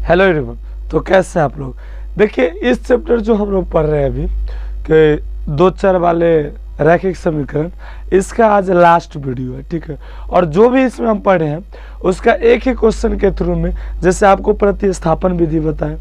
Hello everyone. तो कैसे हैं आप लोग। देखिए इस चैप्टर जो हम लोग पढ़ रहे हैं अभी कि दो चर वाले रैखिक समीकरण, इसका आज लास्ट वीडियो है, ठीक है। और जो भी इसमें हम पढ़े हैं उसका एक ही क्वेश्चन के थ्रू में, जैसे आपको प्रतिस्थापन विधि बताएं,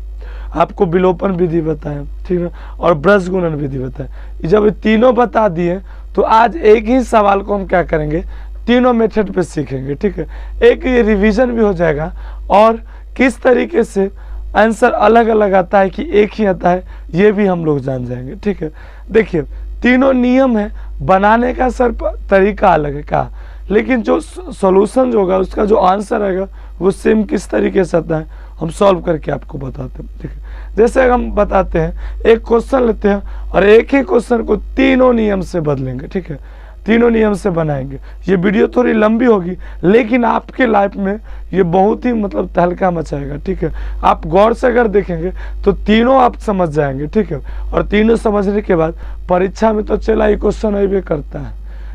आपको विलोपन विधि बताएं, ठीक है, और ब्रज गुणन विधि बताएं। जब तीनों बता दिए तो आज एक ही सवाल को हम क्या करेंगे, तीनों मेथड पे सीखेंगे, ठीक है। एक ये रिवीजन भी हो जाएगा और किस तरीके से आंसर अलग अलग आता है कि एक ही आता है ये भी हम लोग जान जाएंगे, ठीक है। देखिए तीनों नियम है, बनाने का सर तरीका अलग है का, लेकिन जो सॉल्यूशन जो होगा उसका जो आंसर आएगा वो सेम किस तरीके से आता है हम सॉल्व करके आपको बताते हैं, ठीक है। जैसे हम बताते हैं एक क्वेश्चन लेते हैं और एक ही क्वेश्चन को तीनों नियम से बदलेंगे, ठीक है, तीनों नियम से बनाएंगे। ये वीडियो थोड़ी लंबी होगी लेकिन आपके लाइफ में ये बहुत ही मतलब तहलका मचाएगा, ठीक है। आप गौर से अगर देखेंगे तो तीनों आप समझ जाएंगे, ठीक है। और तीनों समझने के बाद परीक्षा में तो चला ये क्वेश्चन अभी करता है,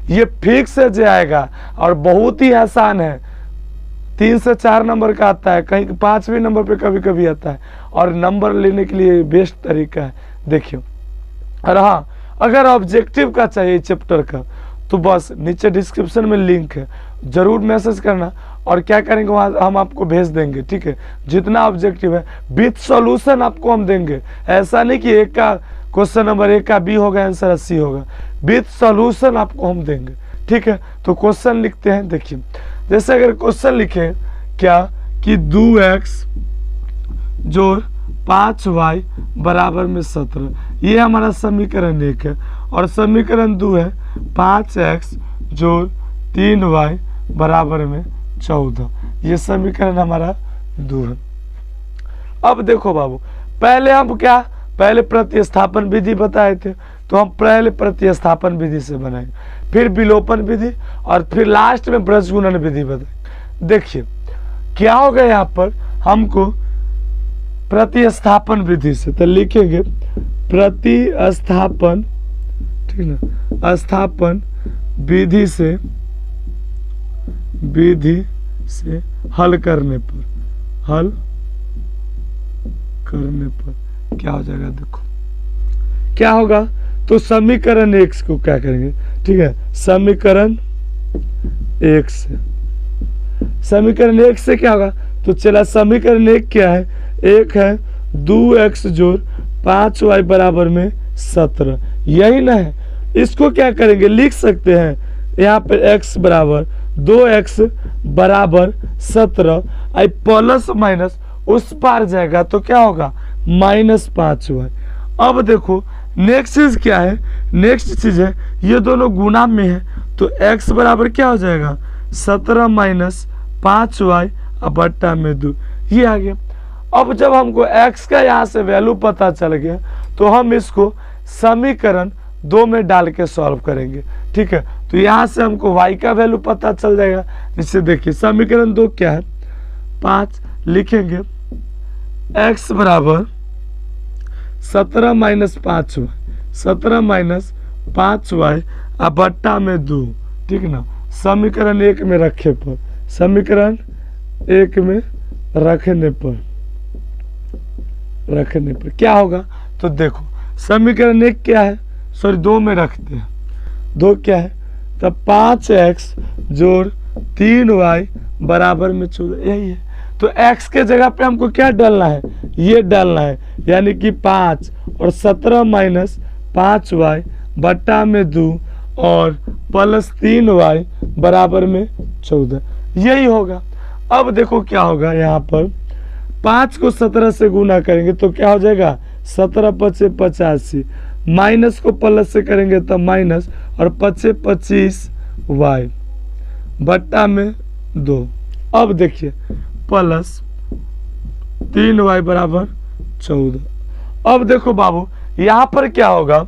ये फिक्स है जो आएगा और बहुत ही आसान है। 3 से 4 नंबर का आता है, कहीं 5वें नंबर पे कभी कभी आता है और नंबर लेने के लिए बेस्ट तरीका है, देखिए। और हाँ, अगर ऑब्जेक्टिव का चाहिए चैप्टर का तो बस नीचे डिस्क्रिप्शन में लिंक है, जरूर मैसेज करना और क्या करेंगे वहाँ हम आपको भेज देंगे, ठीक है। जितना ऑब्जेक्टिव है विथ सॉल्यूशन आपको हम देंगे। ऐसा नहीं कि एक का क्वेश्चन नंबर 1 का बी होगा आंसर 80 होगा, विथ सॉल्यूशन आपको हम देंगे, ठीक है। तो क्वेश्चन लिखते हैं, देखिए जैसे अगर क्वेश्चन लिखे क्या कि 2x जोड़ 5y बराबर में 17, ये हमारा समीकरण 1 है। और समीकरण 2 है 5x जोड़ 3y बराबर में 14, ये समीकरण हमारा 2 है। अब देखो बाबू, पहले हम क्या, पहले प्रतिस्थापन विधि बताए थे तो हम पहले प्रतिस्थापन विधि से बनाएंगे, फिर विलोपन विधि और फिर लास्ट में ब्रज गुणन विधि बताएंगे। देखिए क्या होगा यहाँ पर, हमको प्रतिस्थापन विधि से तो लिखेंगे प्रतिस्थापन, ठीक ना, स्थापन विधि से हल करने पर क्या हो जाएगा, देखो क्या होगा। तो समीकरण 1 को क्या करेंगे, ठीक है, समीकरण 1 से क्या होगा। तो चला समीकरण 1 क्या है, 1 है 2x जोड़ 5y बराबर में 17, यही ना है। इसको क्या करेंगे, लिख सकते हैं यहाँ पे x बराबर 2x बराबर 17, आई प्लस माइनस उस पार जाएगा तो क्या होगा -5y। अब देखो नेक्स्ट चीज क्या है, नेक्स्ट चीज है ये दोनों गुना में है तो x बराबर क्या हो जाएगा 17 माइनस 5y बट्टा में 2, ये आ गया। अब जब हमको x का यहाँ से वैल्यू पता चल गया तो हम इसको समीकरण 2 में डाल के सॉल्व करेंगे, ठीक है। तो यहाँ से हमको y का वैल्यू पता चल जाएगा। इससे देखिए समीकरण 2 क्या है, 5 लिखेंगे x बराबर 17 माइनस 5y, 17 माइनस 5y बट्टा में 2, ठीक ना। समीकरण 1 में रखे पर, समीकरण 1 में रखने पर क्या होगा। तो देखो समीकरण 1 क्या है, सॉरी 2 में रखते हैं, 2 क्या है, तब 5x जोड़ 3y बराबर में 14, यही है। तो x के जगह पे हमको क्या डालना है, ये डालना है, यानी कि 5 और 17 माइनस 5y बट्टा में 2 और प्लस 3y बराबर में 14, यही होगा। अब देखो क्या होगा, यहाँ पर 5 को 17 से गुना करेंगे तो क्या हो जाएगा 17 5 85, माइनस को प्लस से करेंगे तो माइनस और 5 25y बट्टा में 2। अब देखिए प्लस 3y बराबर 14। अब देखो बाबू यहाँ पर क्या होगा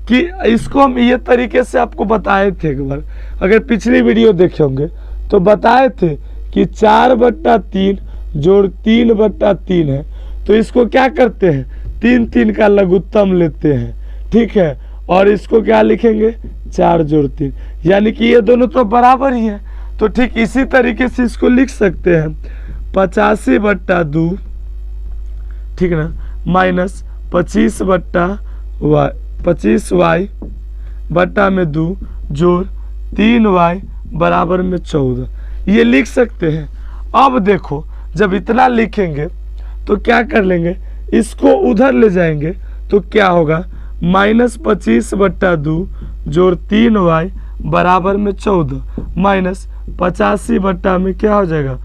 कि इसको हम ये तरीके से आपको बताए थे एक बार, अगर पिछली वीडियो देखे होंगे तो बताए थे कि 4/3 जोड़ 3/3 है। तो इसको क्या करते हैं, 3 का लघुत्तम लेते हैं, ठीक है, और इसको क्या लिखेंगे 4 जोड़ 3, यानी कि ये दोनों तो बराबर ही है। तो ठीक इसी तरीके से इसको लिख सकते हैं 85/2 ठीक ना, माइनस 25y बट्टा में 2 जोड़ 3y बराबर में 14, ये लिख सकते हैं। अब देखो जब इतना लिखेंगे तो क्या कर लेंगे, इसको उधर ले जाएंगे तो क्या होगा, -25/2 जोड़ 3y बराबर में 14 माइनस 85 बट्टा में क्या हो जाएगा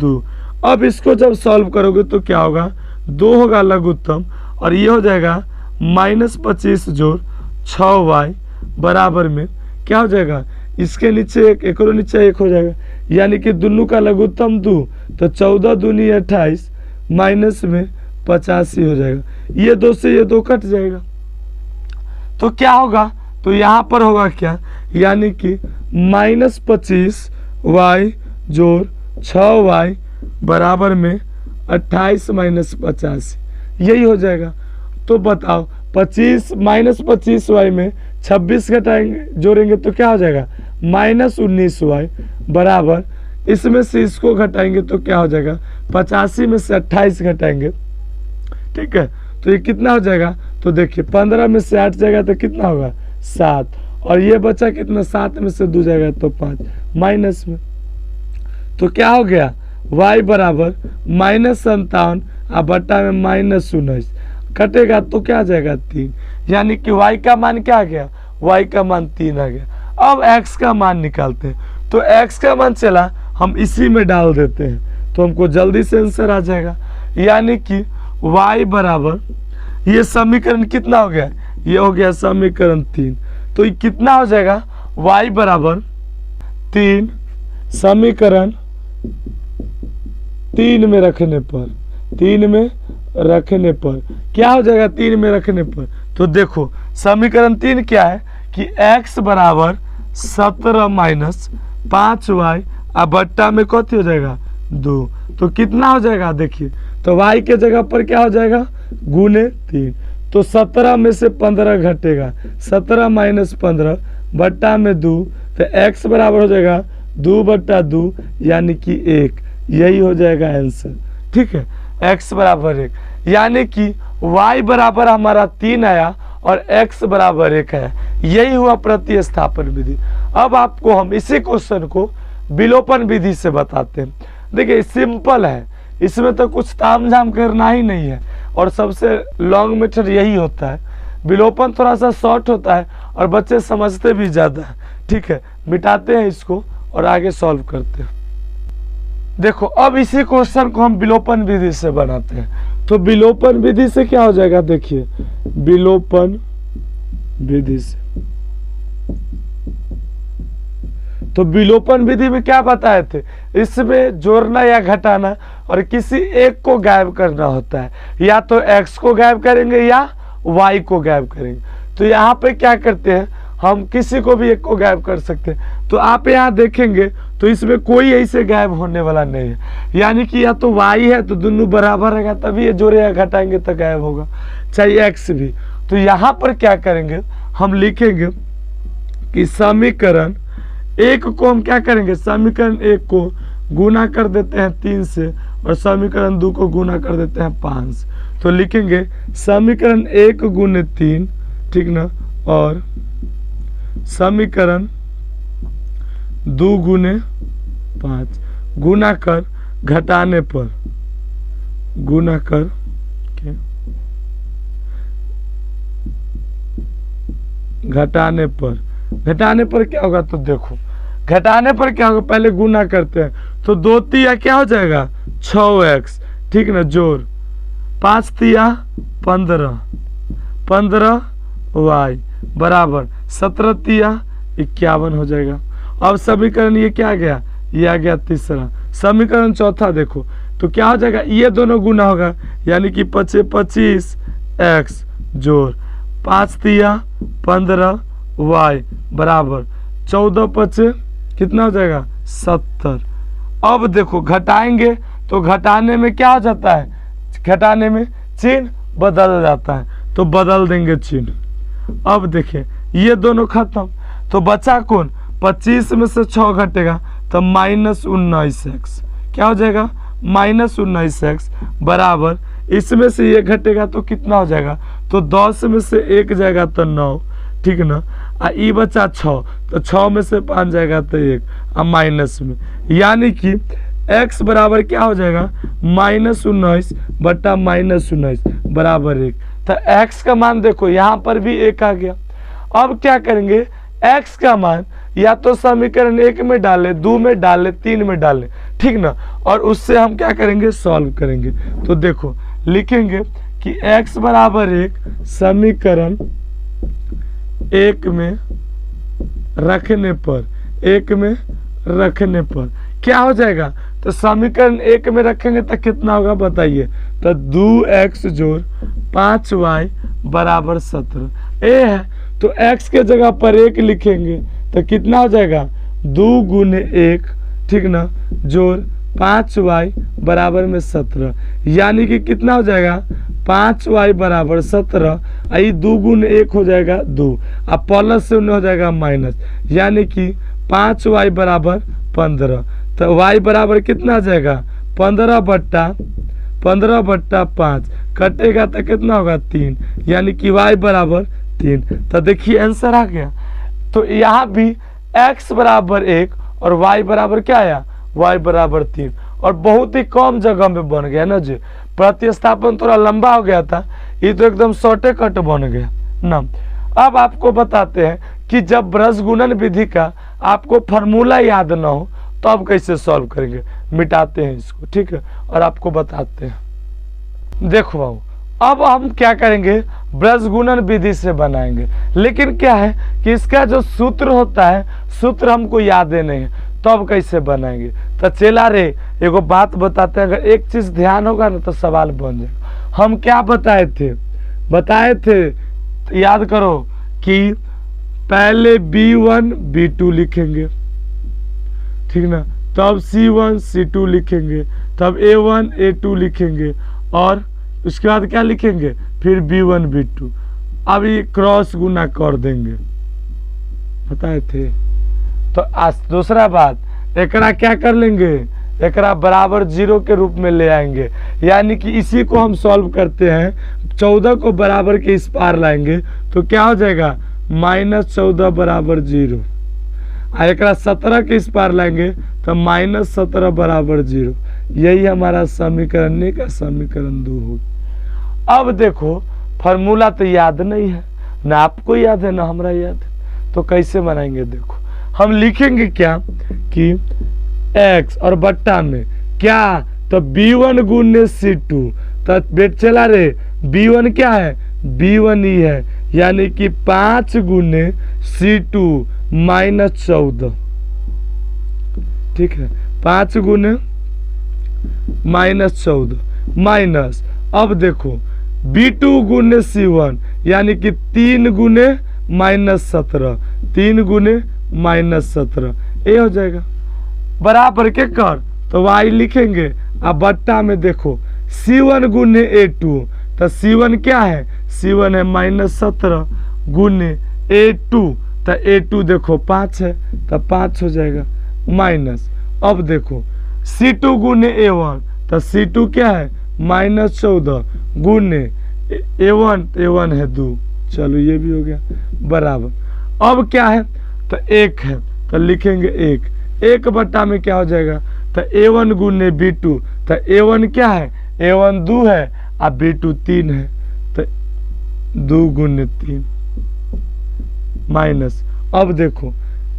2। अब इसको जब सॉल्व करोगे तो क्या होगा, 2 होगा लघुत्तम और ये हो जाएगा -25 जोड़ 6y बराबर में क्या हो जाएगा, इसके नीचे एक और नीचे 1 हो जाएगा, यानी कि दोनों का लघुत्तम 2, तो 14 दूनी 28 माइनस में 85 हो जाएगा, ये 2 से ये 2 कट जाएगा। तो क्या होगा, तो यहाँ पर होगा क्या, यानी कि -25y जोड़ 6y बराबर में 28 माइनस 85, यही हो जाएगा। तो बताओ 25 -25y में 26 घटाएंगे जोड़ेंगे तो क्या हो जाएगा, -19y बराबर, इसमें से इसको घटाएंगे तो क्या हो जाएगा, 85 में से 28 घटाएंगे, ठीक है, तो ये कितना हो जाएगा, तो देखिए 15 में से 8 जाएगा तो कितना होगा 7, और ये बचा कितना, 7 में से 2 जाएगा तो 5 माइनस में, तो क्या हो गया, y बराबर -57 बट्टा में -19 कटेगा तो क्या आ जाएगा 3, यानी कि y का मान क्या आ गया, y का मान 3 आ गया। अब x का मान निकालते हैं, तो x का मान चला हम इसी में डाल देते हैं तो हमको जल्दी से आंसर आ जाएगा, यानी कि y बराबर, ये समीकरण कितना हो गया, ये हो गया समीकरण 3, तो ये कितना हो जाएगा, y बराबर 3 समीकरण 3 में रखने पर, 3 में रखने पर क्या हो जाएगा, 3 में रखने पर, तो देखो समीकरण 3 क्या है कि x बराबर 17 माइनस 5y बट्टा में कथी हो जाएगा 2, तो कितना हो जाएगा, देखिए तो y के जगह पर क्या हो जाएगा गुने 3, तो 17 में से 15 घटेगा, 17 माइनस 15 बट्टा में 2, तो x बराबर हो जाएगा 2/2 यानी कि 1, यही हो जाएगा आंसर, ठीक है, x बराबर 1, यानी कि y बराबर हमारा 3 आया और x बराबर 1 है, यही हुआ प्रतिस्थापन विधि। अब आपको हम इसी क्वेश्चन को विलोपन विधि से बताते हैं। देखिए सिंपल है, इसमें तो कुछ तामझाम करना ही नहीं है, और सबसे लॉन्ग मेथड यही होता है। विलोपन थोड़ा सा शॉर्ट होता है और बच्चे समझते भी ज़्यादा है, ठीक है, मिटाते हैं इसको और आगे सॉल्व करते हैं। देखो अब इसी क्वेश्चन को हम विलोपन विधि से बनाते हैं, तो विलोपन विधि से क्या हो जाएगा, देखिए विलोपन विधि से, तो विलोपन विधि में क्या बताए थे, इसमें जोड़ना या घटाना और किसी एक को गायब करना होता है, या तो x को गायब करेंगे या y को गायब करेंगे। तो यहाँ पे क्या करते हैं, हम किसी को भी एक को गायब कर सकते हैं। तो आप यहाँ देखेंगे तो इसमें कोई ऐसे गायब होने वाला नहीं है, यानी कि या तो y है तो दोनों बराबर रहेगा तभी ये जोड़े या घटाएंगे तो गायब होगा, चाहे x भी। तो यहाँ पर क्या करेंगे, हम लिखेंगे कि समीकरण 1 को हम क्या करेंगे, समीकरण 1 को गुना कर देते हैं 3 से और समीकरण 2 को गुना कर देते हैं 5 से। तो लिखेंगे समीकरण 1 गुने 3, ठीक ना, और समीकरण 2 गुने 5 गुना कर घटाने पर, गुना कर घटाने पर, घटाने पर क्या होगा, तो देखो घटाने पर क्या होगा, पहले गुना करते हैं तो 2 तिया क्या हो जाएगा 6x, ठीक ना, जोड़ 5 तिया 15, 15y बराबर 17 तिया 51 हो जाएगा। अब समीकरण ये क्या आ गया, ये आ गया तीसरा। समीकरण चौथा देखो तो क्या हो जाएगा, ये दोनों गुना होगा, यानी कि 25x जोड़ 5 तिया 15y बराबर 14 5 कितना हो जाएगा 70। अब देखो घटाएंगे तो घटाने में क्या हो जाता है, घटाने में चिन्ह बदल जाता है, तो बदल देंगे चिन्ह। अब देखिए ये दोनों खत्म, तो बचा कौन, 25 में से 6 घटेगा तो -19x, क्या हो जाएगा -19x बराबर इसमें से ये घटेगा तो कितना हो जाएगा, तो 10 में से 1 जाएगा तो 9, ठीक ना। ई बचा 6, तो 6 में से 5 जाएगा तो 1, माइनस में, यानी कि x बराबर क्या हो जाएगा, -19 बटा -19 बराबर 1। तो x का मान देखो यहाँ पर भी 1 आ गया। अब क्या करेंगे, x का मान या तो समीकरण 1 में डाले, 2 में डाले, 3 में डाले, ठीक ना, और उससे हम क्या करेंगे, सॉल्व करेंगे। तो देखो लिखेंगे कि x बराबर 1 समीकरण 1 में रखने पर, 1 में रखने पर क्या हो जाएगा, तो समीकरण 1 में रखेंगे तो कितना होगा बताइए, तो 2x जोड़ 5y बराबर 17। ए है तो x के जगह पर 1 लिखेंगे तो कितना हो जाएगा, 2 गुने 1, ठीक ना, जोड़ 5y बराबर में 17, यानी कि कितना हो जाएगा, 5y बराबर 17, आई 2 गुने 1 हो जाएगा 2, अब प्लस से हो जाएगा माइनस, यानी कि 5y बराबर 15। तो y बराबर कितना आ जाएगा, 15 बट्टा 5 कटेगा तो कितना होगा 3, यानी कि y बराबर 3। तो देखिए आंसर आ गया। तो यहाँ भी x बराबर 1 और y बराबर क्या आया, y बराबर 3, और बहुत ही कम जगह में बन गया ना जी। प्रतिस्थापन थोड़ा लंबा हो गया था, ये तो एकदम शॉर्टे कट बन गया ना। अब आपको बताते हैं कि जब ब्रज गुणन विधि का आपको फॉर्मूला याद ना हो तो अब कैसे सॉल्व करेंगे, मिटाते हैं इसको, ठीक है, और आपको बताते हैं। देखो बाबू, अब हम क्या करेंगे, ब्रज गुणन विधि से बनाएंगे, लेकिन क्या है कि इसका जो सूत्र होता है, सूत्र हमको याद नहीं है, तो अब कैसे बनाएंगे। तो चला रे एगो बात बताते हैं, अगर एक चीज ध्यान होगा ना तो सवाल बन जाएगा। हम क्या बताए थे, याद करो कि पहले B1 B2 लिखेंगे, ठीक ना, तब C1 C2 लिखेंगे, तब A1 A2 लिखेंगे, और उसके बाद क्या लिखेंगे, फिर B1 B2। अब ये क्रॉस गुना कर देंगे, बताए थे। तो आज दूसरा बात, एकरा क्या कर लेंगे, एकरा बराबर 0 के रूप में ले आएंगे, यानी कि इसी को हम सॉल्व करते हैं। 14 को बराबर के इस पार लाएंगे तो क्या हो जाएगा, -14 बराबर 0, और एकरा 17 के इस पार लाएंगे तो -17 बराबर 0। यही हमारा समीकरण 1 का समीकरण 2 होगा। अब देखो फार्मूला तो याद नहीं है, ना आपको याद है ना हमरा याद है, तो कैसे बनाएंगे। देखो हम लिखेंगे क्या कि x और बट्टा में क्या, तो B1 गुने C2, तो बेट चला रे B1 क्या है, B1 ही है, यानी कि 5 गुने C2 -14, ठीक है, 5 गुने -14 माइनस, अब देखो B2 गुने C1 यानी कि 3 गुने -17, 3 गुने -17, ये हो जाएगा बराबर के कर, तो y लिखेंगे। अब बट्टा में देखो C1 गुने A2, तो C1 क्या है, C1 है -17 गुने A2, तो A2 देखो 5 है, तो 5 हो जाएगा माइनस। अब देखो C2 गुने A1, तो C2 क्या है -14 गुने A1 है 2, चलो ये भी हो गया बराबर। अब क्या है, तो 1 है, तो लिखेंगे 1 बट्टा में क्या हो जाएगा, तो A1 गुने B2, तो A1 क्या है, A1 2 है और B2 3 है, तो 2 गुने 3 माइनस। अब देखो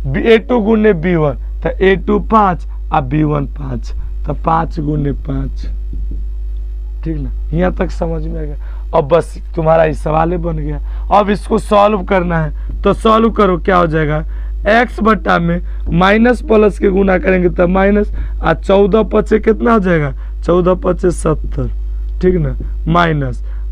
A2 गुने B1, तो A2 5 और B1 5, तो 5 गुने 5, ठीक ना, यहाँ तक समझ में आ गया। अब बस तुम्हारा इस सवाल बन गया। अब इसको सॉल्व करना है, तो सॉल्व करो, क्या हो जाएगा, x बट्टा में माइनस प्लस के गुना करेंगे तो माइनस, और 14 पचे कितना हो जाएगा, 14 पचे 70, ठीक ना,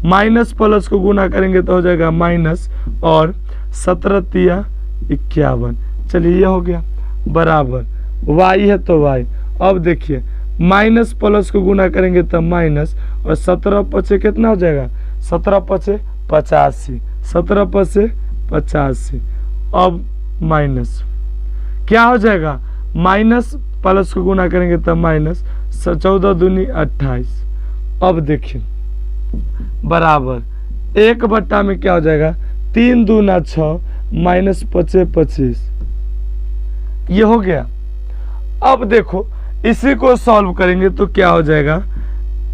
माइनस प्लस को गुना करेंगे तो हो जाएगा माइनस, और 17 तिया 51। चलिए ये हो गया बराबर, y है तो y। अब देखिए माइनस प्लस को गुना करेंगे तो माइनस, और 17 पचे कितना हो जाएगा, 17 पचे 85, 17 पचे 85। अब माइनस क्या हो जाएगा, माइनस प्लस को गुना करेंगे तो माइनस, 14 दूनी 28। अब देखिए बराबर 1 बट्टा में क्या हो जाएगा 3 दूना 6 माइनस 5 25। ये हो गया। अब देखो इसी को सॉल्व करेंगे तो क्या हो जाएगा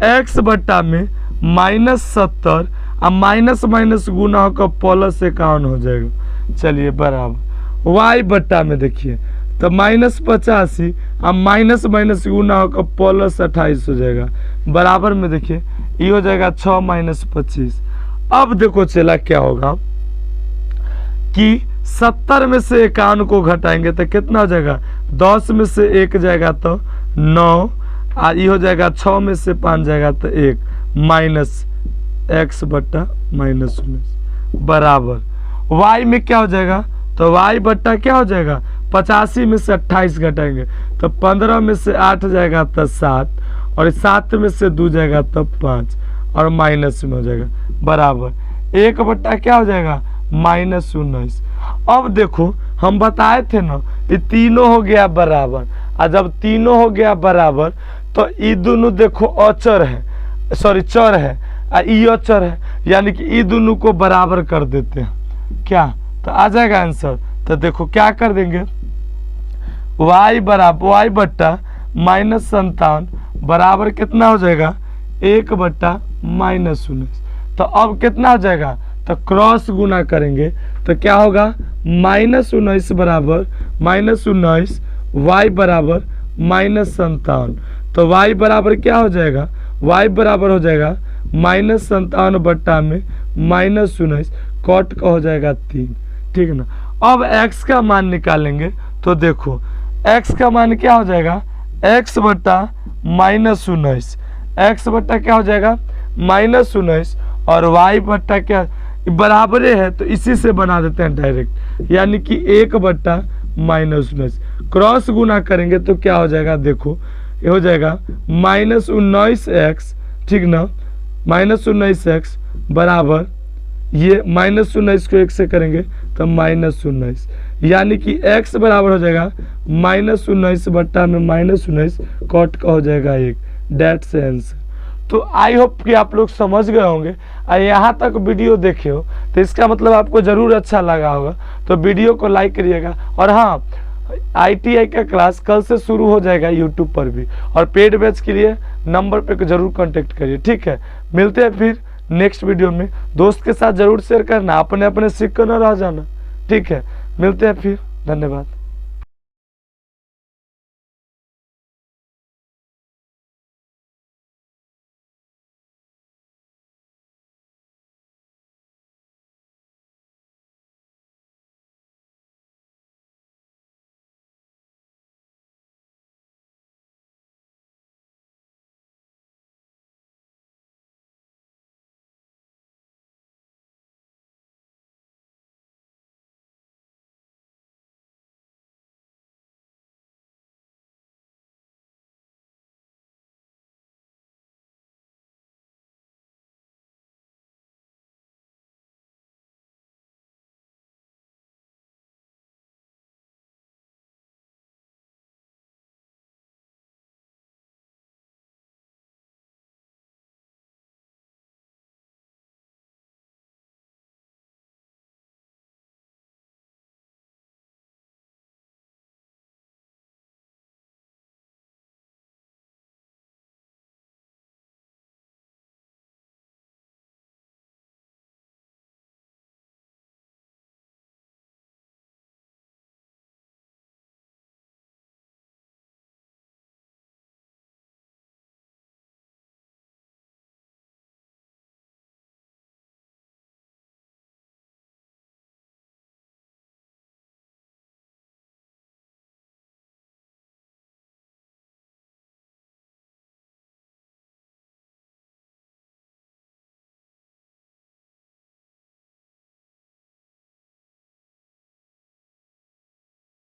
x बट्टा में -70 अब माइनस माइनस गुना होकर प्लस 51 हो जाएगा। चलिए बराबर y बट्टा में देखिए तो -85 अब माइनस माइनस गुना होकर प्लस 28 हो जाएगा। बराबर में देखिए ये हो जाएगा 6 माइनस 25। अब देखो चला क्या होगा कि 70 में से 51 को घटाएंगे तो कितना हो जाएगा 10 में से 1 जाएगा तो 9 और ये हो जाएगा 6 में से 5 जाएगा तो 1 माइनस x बट्टा -19 बराबर y में क्या हो जाएगा तो y बट्टा क्या हो जाएगा 85 में से 28 घटाएंगे तो 15 में से 8 जाएगा तो 7 और 7 में से 2 जाएगा तो 5 और माइनस में हो जाएगा बराबर 1 बट्टा क्या हो जाएगा -19। अब देखो हम बताए थे ना ये तीनों हो गया बराबर और जब तीनों हो गया बराबर तो ये दोनों देखो अचर है सॉरी चर है और ये अचर है यानी कि ये दोनों को बराबर कर देते हैं क्या तो आ जाएगा आंसर। तो देखो क्या कर देंगे y बराबर y बट्टा -57 बराबर कितना हो जाएगा 1 बट्टा -19। तो अब कितना हो जाएगा तो क्रॉस गुना करेंगे तो क्या होगा -19 बराबर -19 y बराबर -57। तो y बराबर क्या हो जाएगा y बराबर हो जाएगा -57 बट्टा में -19 कॉट का हो जाएगा 3। ठीक है ना। अब x का मान निकालेंगे तो देखो x का मान क्या हो जाएगा x बट्टा -19 x बट्टा क्या हो जाएगा -19 और y बट्टा क्या बराबर है तो इसी से बना देते हैं डायरेक्ट यानी कि 1 बट्टा -19 क्रॉस गुना करेंगे तो क्या हो जाएगा देखो ये हो जाएगा -19x ठीक ना -19x बराबर ये -19 को 1 से करेंगे तो -19 यानी कि x बराबर हो जाएगा -19 बट्टा में -19 कॉट का हो जाएगा 1 डेट्स आंसर। तो आई होप कि आप लोग समझ गए होंगे और यहाँ तक वीडियो देखे हो तो इसका मतलब आपको ज़रूर अच्छा लगा होगा। तो वीडियो को लाइक करिएगा और हाँ ITI का क्लास कल से शुरू हो जाएगा यूट्यूब पर भी और पेड बैच के लिए नंबर पे ज़रूर कांटेक्ट करिए। ठीक है, मिलते हैं फिर नेक्स्ट वीडियो में। दोस्त के साथ ज़रूर शेयर करना, अपने अपने सीख कर न रह जाना। ठीक है, मिलते हैं फिर, धन्यवाद।